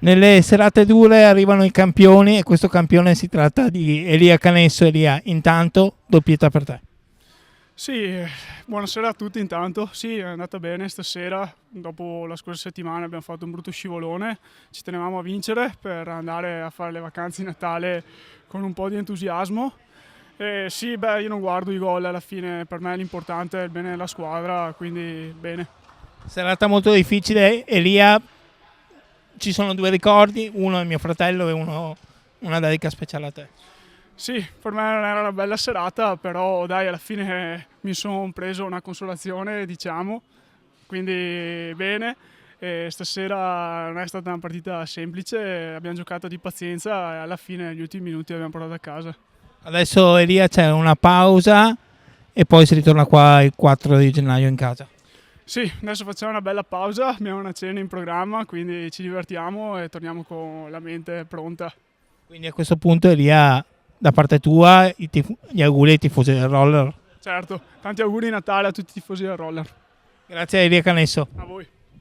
Nelle serate dure arrivano i campioni e questo campione si tratta di Elia Canesso. Elia, intanto doppietta per te. Sì, buonasera a tutti intanto. Sì, è andata bene stasera. Dopo la scorsa settimana abbiamo fatto un brutto scivolone. Ci tenevamo a vincere per andare a fare le vacanze di Natale con un po' di entusiasmo. E sì, io non guardo i gol, alla fine per me l'importante è il bene della squadra, quindi bene. Serata molto difficile. Elia, ci sono due ricordi, uno è mio fratello e una dedica speciale a te. Sì, per me non era una bella serata, però dai, alla fine mi sono preso una consolazione, diciamo, quindi bene. E stasera non è stata una partita semplice, abbiamo giocato di pazienza e alla fine negli ultimi minuti l'abbiamo portata a casa. Adesso Elia c'è una pausa e poi si ritorna qua il 4 di gennaio in casa. Sì, adesso facciamo una bella pausa, abbiamo una cena in programma, quindi ci divertiamo e torniamo con la mente pronta. Quindi a questo punto Elia, da parte tua, gli auguri ai tifosi del Roller. Certo, tanti auguri di Natale a tutti i tifosi del Roller. Grazie a Elia Canesso. A voi.